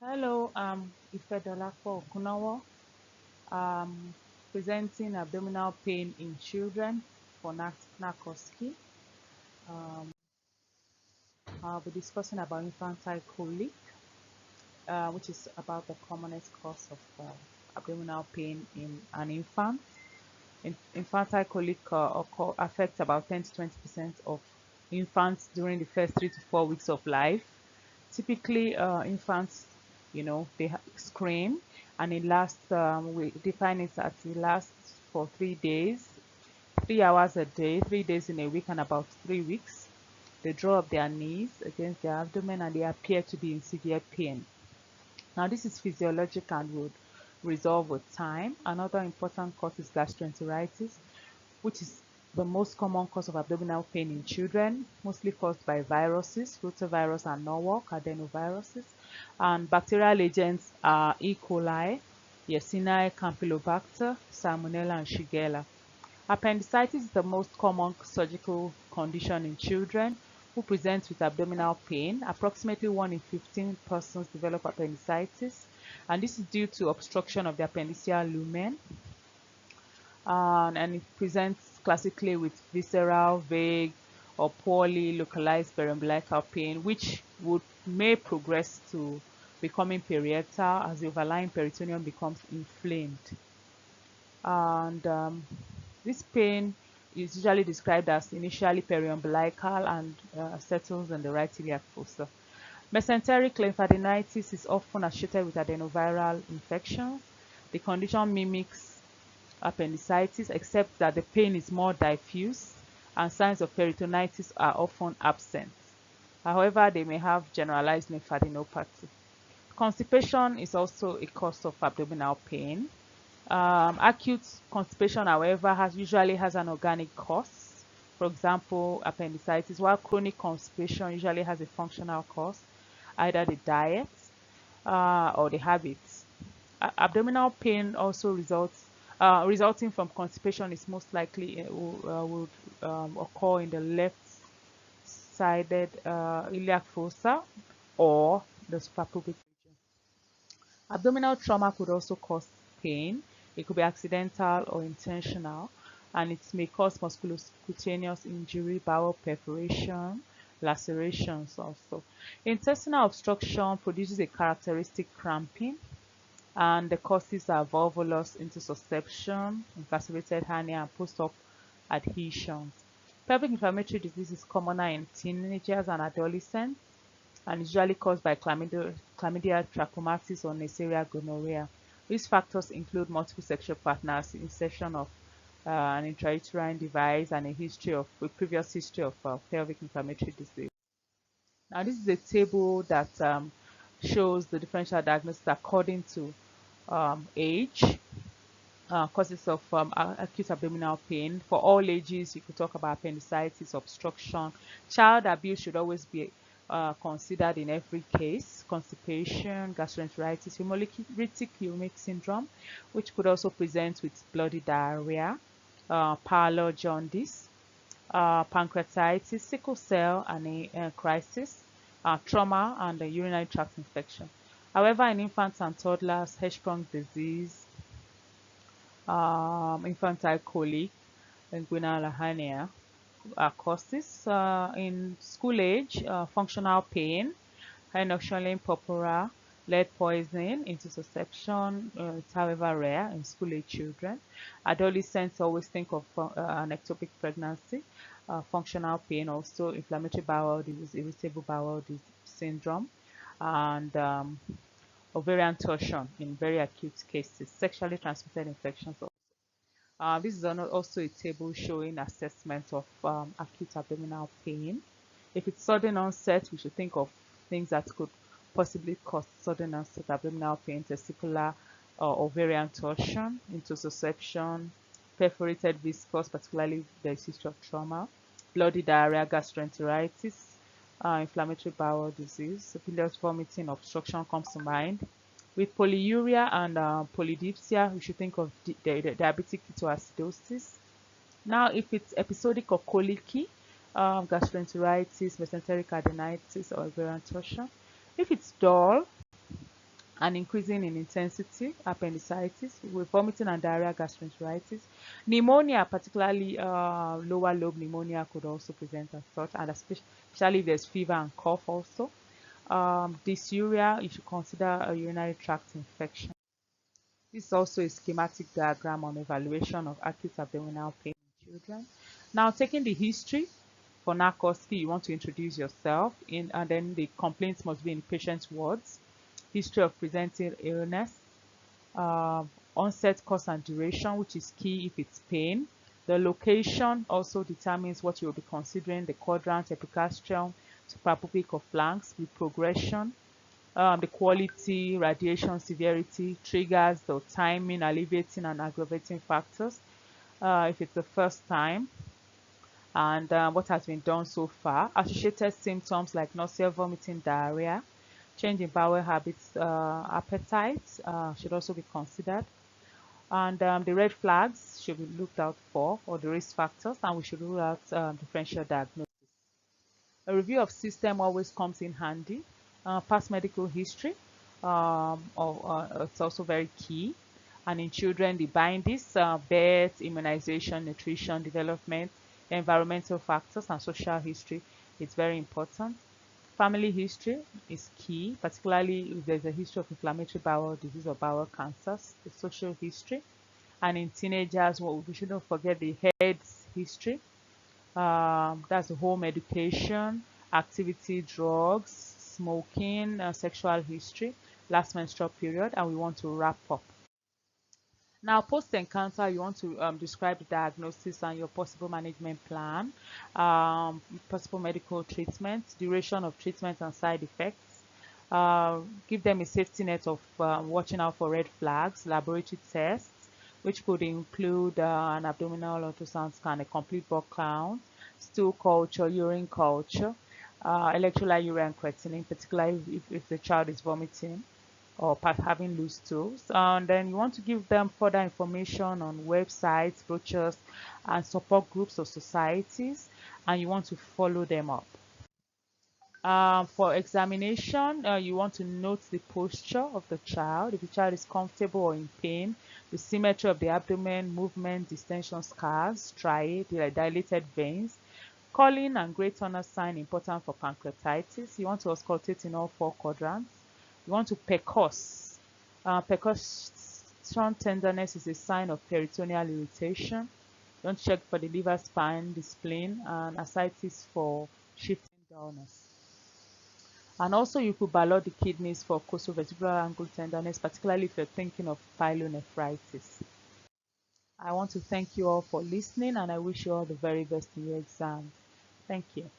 Hello, Ifedolapo Okunawa. Presenting abdominal pain in children for NAC OSCE. Um, I'll be discussing about infantile colic, which is about the commonest cause of abdominal pain in an infant. Infantile colic affects about 10 to 20% of infants during the first 3 to 4 weeks of life. Typically, infants, they scream, and it lasts. We define it as it lasts for 3 days, 3 hours a day, 3 days in a week, and about 3 weeks. They draw up their knees against their abdomen, and they appear to be in severe pain. Now, this is physiologic and would resolve with time. Another important cause is gastroenteritis, which is the most common cause of abdominal pain in children, mostly caused by viruses, rotavirus and Norwalk adenoviruses. And bacterial agents are E. coli, Yersinia campylobacter, Salmonella, and Shigella. Appendicitis is the most common surgical condition in children who present with abdominal pain. Approximately 1 in 15 persons develop appendicitis, and this is due to obstruction of the appendiceal lumen. And it presents classically with visceral, vague, or poorly localized periumbilical pain, which may progress to becoming parietal as the overlying peritoneum becomes inflamed. And this pain is usually described as initially periumbilical and settles in the right iliac fossa. Mesenteric lymphadenitis is often associated with adenoviral infections. The condition mimics appendicitis, except that the pain is more diffuse and signs of peritonitis are often absent. However, they may have generalized lymphadenopathy. Constipation is also a cause of abdominal pain. Acute constipation, however, usually has an organic cause. For example, appendicitis, while chronic constipation usually has a functional cause, either the diet or the habits. Abdominal pain also resulting from constipation is most likely would occur in the left-sided iliac fossa or the suprapubic region. Abdominal trauma could also cause pain. It could be accidental or intentional, and it may cause musculocutaneous injury, bowel perforation, lacerations also. Intestinal obstruction produces a characteristic cramping, and the causes are volvulus intussusception, incarcerated hernia, and post-op adhesions. Pelvic inflammatory disease is commoner in teenagers and adolescents, and usually caused by chlamydia trachomatis or Neisseria gonorrhea. These factors include multiple sexual partners, insertion of an intrauterine device, and a previous history of pelvic inflammatory disease. Now, this is a table that shows the differential diagnosis according to age, causes of acute abdominal pain. For all ages, you could talk about appendicitis, obstruction. Child abuse should always be considered in every case. Constipation, gastroenteritis, hemolytic uremic syndrome, which could also present with bloody diarrhea, pallor, jaundice, pancreatitis, sickle cell, and a crisis, trauma, and a urinary tract infection. However, in infants and toddlers, Hirschsprung disease, infantile colic, inguinal hernia causes. In school age, functional pain, henoxylene purpura, lead poisoning, intussusception. It's however rare in school age children. Adolescents always think of an ectopic pregnancy, functional pain, also inflammatory bowel disease, irritable bowel disease syndrome, and ovarian torsion in very acute cases, sexually transmitted infections. This is also a table showing assessment of acute abdominal pain. If it's sudden onset, we should think of things that could possibly cause sudden onset abdominal pain: testicular or ovarian torsion, intussusception, perforated viscous, particularly the history of trauma, bloody diarrhea, gastroenteritis, inflammatory bowel disease, bilious vomiting, obstruction comes to mind. With polyuria and polydipsia, we should think of diabetic ketoacidosis. Now, if it's episodic or colicky, gastroenteritis, mesenteric adenitis, or ovarian torsion. If it's dull, and increasing in intensity, appendicitis, with vomiting and diarrhea, gastroenteritis. Pneumonia, particularly lower lobe pneumonia, could also present as such, and especially if there's fever and cough also. Dysuria, you should consider a urinary tract infection. This is also a schematic diagram on evaluation of acute abdominal pain in children. Now, taking the history for NAC OSCE, you want to introduce yourself, and then the complaints must be in patient's words. History of presenting illness, onset, cause, and duration, which is key if it's pain. The location also determines what you'll be considering: the quadrant, epigastrium, suprapubic or flanks, with progression. The quality, radiation severity, triggers, the timing, alleviating and aggravating factors. If it's the first time, and what has been done so far. Associated symptoms like nausea, vomiting, diarrhea, change in bowel habits, appetite should also be considered. And the red flags should be looked out for, or the risk factors, and we should rule out differential diagnosis. A review of system always comes in handy. Past medical history, it's also very key. And in children, the bindings, birth, immunization, nutrition, development, environmental factors, and social history is very important. Family history is key, particularly if there's a history of inflammatory bowel disease or bowel cancers. The social history. And in teenagers, we shouldn't forget the heads history. That's the home education, activity, drugs, smoking, sexual history, last menstrual period, and we want to wrap up. Now, post-encounter, you want to describe the diagnosis and your possible management plan, possible medical treatment, duration of treatment and side effects. Give them a safety net of watching out for red flags, laboratory tests, which could include an abdominal ultrasound scan, a complete blood count, stool culture, urine culture, electrolyte urea and creatinine, particularly if the child is vomiting or having loose stools. And then you want to give them further information on websites, brochures, and support groups or societies, and you want to follow them up. For examination, you want to note the posture of the child, if the child is comfortable or in pain, the symmetry of the abdomen, movement, distension scars, striae, dilated veins, Colline and Gray Turner sign important for pancreatitis. You want to auscultate in all 4 quadrants. You want to percuss. Percussion tenderness is a sign of peritoneal irritation. You want to check for the liver, spine, the spleen, and ascites for shifting dullness. And also you could ballot the kidneys for costovertebral angle tenderness, particularly if you're thinking of pyelonephritis. I want to thank you all for listening, and I wish you all the very best in your exams. Thank you.